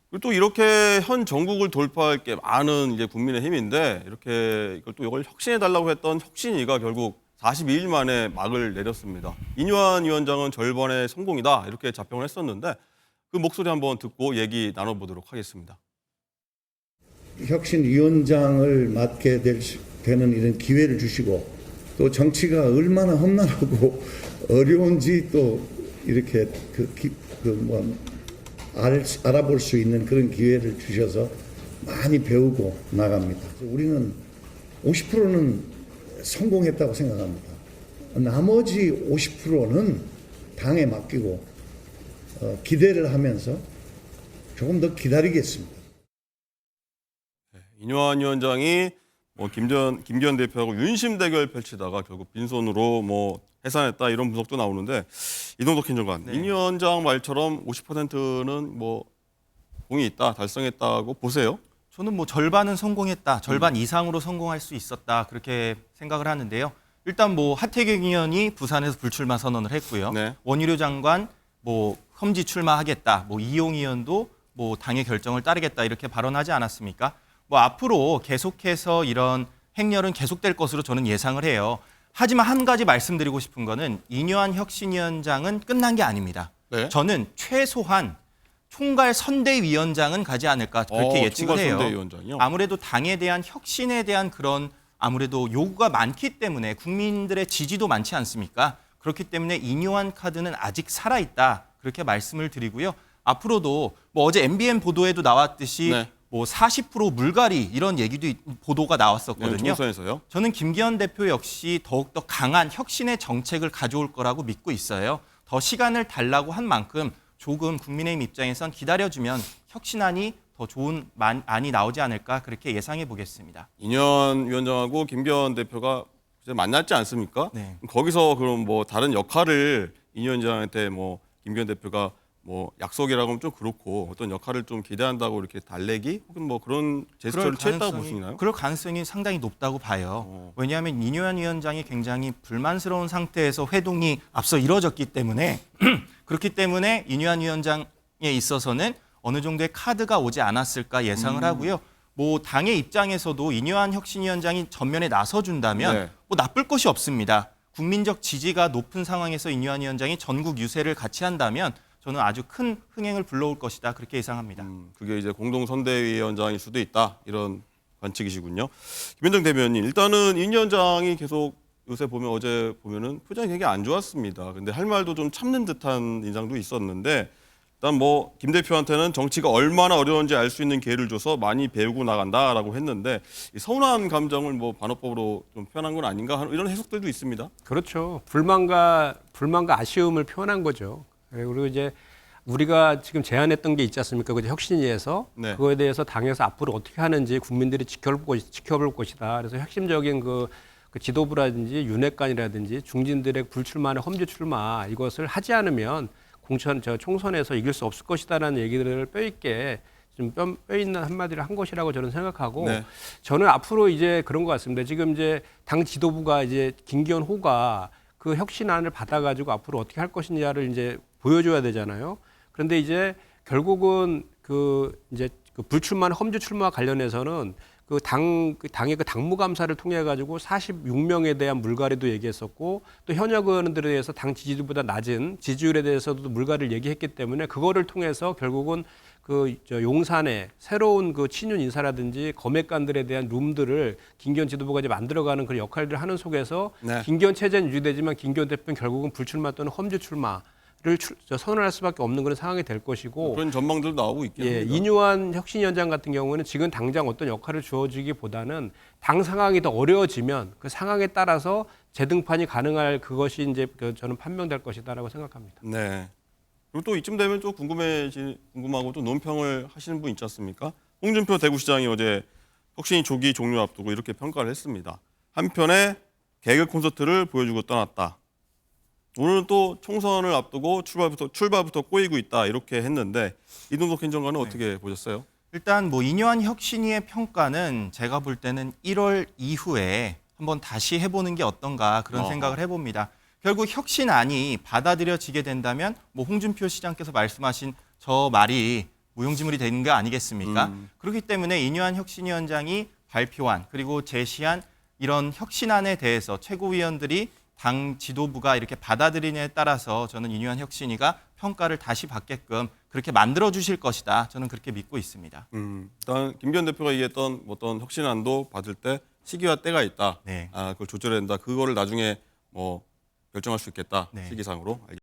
그리고 또 이렇게 현 정국을 돌파할 게 많은 이제 국민의힘인데 이렇게 이걸 혁신해달라고 했던 혁신위가 결국 42일 만에 막을 내렸습니다. 인유한 위원장은 절반의 성공이다 이렇게 자평을 했었는데 그 목소리 한번 듣고 얘기 나눠보도록 하겠습니다. 혁신위원장을 맡게 되는 이런 기회를 주시고 또 정치가 얼마나 험난하고 어려운지 또 이렇게 알아볼 수 있는 그런 기회를 주셔서 많이 배우고 나갑니다. 우리는 50%는 성공했다고 생각합니다. 나머지 50%는 당에 맡기고 기대를 하면서 조금 더 기다리겠습니다. 인유한 위원장이 김기현 대표하고 윤심 대결 펼치다가 결국 빈손으로 해산했다 이런 분석도 나오는데 이동덕 행정관, 인 위원장 말처럼 50%는 공이 있다, 달성했다고 보세요? 저는 절반은 성공했다, 절반 이상으로 성공할 수 있었다 그렇게 생각을 하는데요. 일단 하태경 의원이 부산에서 불출마 선언을 했고요. 네. 원희룡 장관 험지 출마하겠다, 이용 의원도 당의 결정을 따르겠다 이렇게 발언하지 않았습니까? 앞으로 계속해서 이런 행렬은 계속될 것으로 저는 예상을 해요. 하지만 한 가지 말씀드리고 싶은 거는 인유한 혁신위원장은 끝난 게 아닙니다. 네. 저는 최소한 총괄 선대위원장은 가지 않을까 그렇게 예측을 해요. 선대위원장이요? 아무래도 당에 대한 혁신에 대한 그런 아무래도 요구가 많기 때문에 국민들의 지지도 많지 않습니까? 그렇기 때문에 인유한 카드는 아직 살아있다 그렇게 말씀을 드리고요. 앞으로도 어제 MBN 보도에도 나왔듯이 네. 40% 물갈이 이런 얘기도 보도가 나왔었거든요. 총선에서요? 저는 김기현 대표 역시 더욱더 강한 혁신의 정책을 가져올 거라고 믿고 있어요. 더 시간을 달라고 한 만큼 조금 국민의힘 입장에선 기다려주면 혁신안이 더 좋은 안이 나오지 않을까 그렇게 예상해 보겠습니다. 인유한 위원장하고 김기현 대표가 이제 만났지 않습니까? 네. 거기서 그럼 다른 역할을 인 위원장한테 김기현 대표가 약속이라고 하면 좀 그렇고 어떤 역할을 좀 기대한다고 이렇게 달래기 혹은 그런 제스처를 취했다고 볼 수 있나요? 그럴 가능성이 상당히 높다고 봐요. 왜냐하면 인유한 위원장이 굉장히 불만스러운 상태에서 회동이 앞서 이루어졌기 때문에 그렇기 때문에 인유한 위원장에 있어서는 어느 정도의 카드가 오지 않았을까 예상을 하고요. 당의 입장에서도 인유한 혁신위원장이 전면에 나서준다면 네. 나쁠 것이 없습니다. 국민적 지지가 높은 상황에서 인유한 위원장이 전국 유세를 같이 한다면 저는 아주 큰 흥행을 불러올 것이다 그렇게 예상합니다. 그게 이제 공동선대위원장일 수도 있다 이런 관측이시군요. 김현정 대변인, 일단은 인 위원장이 계속 요새 어제 보면은 표정이 되게 안 좋았습니다. 근데 할 말도 좀 참는 듯한 인상도 있었는데 일단 김 대표한테는 정치가 얼마나 어려운지 알 수 있는 기회를 줘서 많이 배우고 나간다라고 했는데 이 서운한 감정을 반어법으로 좀 표현한 건 아닌가 하는 이런 해석들도 있습니다. 그렇죠. 불만과 아쉬움을 표현한 거죠. 그리고 이제 우리가 지금 제안했던 게 있지 않습니까? 그 혁신위에서 네. 그거에 대해서 당에서 앞으로 어떻게 하는지 국민들이 지켜볼 것이다. 그래서 핵심적인 그 지도부라든지 윤핵관이라든지 중진들의 불출마나 험지 출마 이것을 하지 않으면 총선에서 이길 수 없을 것이다라는 얘기들을 뼈 있게 좀 뼈 있는 한마디를 한 것이라고 저는 생각하고 네. 저는 앞으로 이제 그런 것 같습니다. 지금 이제 당 지도부가 이제 김기현 호가 그 혁신안을 받아가지고 앞으로 어떻게 할 것이냐를 이제 보여줘야 되잖아요. 그런데 이제 결국은 이제 불출마, 험지 출마 관련해서는 당의 당무감사를 통해 가지고 46명에 대한 물갈이도 얘기했었고 또 현역 의원들에 대해서 당 지지율보다 낮은 지지율에 대해서도 물갈이를 얘기했기 때문에 그거를 통해서 결국은 용산에 새로운 친윤 인사라든지 검핵관들에 대한 룸들을 김기현 지도부가 이제 만들어가는 그런 역할들을 하는 속에서 네. 김기현 체제는 유지되지만 김기현 대표는 결국은 불출마 또는 험지 출마를 선언할 수밖에 없는 그런 상황이 될 것이고 그런 전망들도 나오고 있긴 합니다. 인유한 혁신위원장 같은 경우는 지금 당장 어떤 역할을 주어지기보다는 당 상황이 더 어려워지면 그 상황에 따라서 재등판이 가능할 그것이 이제 저는 판명될 것이다라고 생각합니다. 네. 그리고 또 이쯤 되면 또 궁금하고 또 논평을 하시는 분 있지 않습니까? 홍준표 대구시장이 어제 혁신이 조기 종료 앞두고 이렇게 평가를 했습니다. 한편에 개그 콘서트를 보여주고 떠났다. 오늘은 또 총선을 앞두고 출발부터 꼬이고 있다 이렇게 했는데 이동덕 행정관은 어떻게 보셨어요? 일단 인유한 혁신위의 평가는 제가 볼 때는 1월 이후에 한번 다시 해보는 게 어떤가 그런 생각을 해봅니다. 결국 혁신안이 받아들여지게 된다면 홍준표 시장께서 말씀하신 저 말이 무용지물이 되는 거 아니겠습니까? 그렇기 때문에 이뇨한 혁신위원장이 발표한 그리고 제시한 이런 혁신안에 대해서 최고위원들이 당 지도부가 이렇게 받아들이냐에 따라서 저는 이뇨한 혁신위가 평가를 다시 받게끔 그렇게 만들어 주실 것이다. 저는 그렇게 믿고 있습니다. 일단 김기현 대표가 얘기했던 어떤 혁신안도 받을 때 시기와 때가 있다. 네. 그걸 조절해야 된다. 그거를 나중에 뭐 결정할 수 있겠다. 네. 시기상으로. 알겠습니다.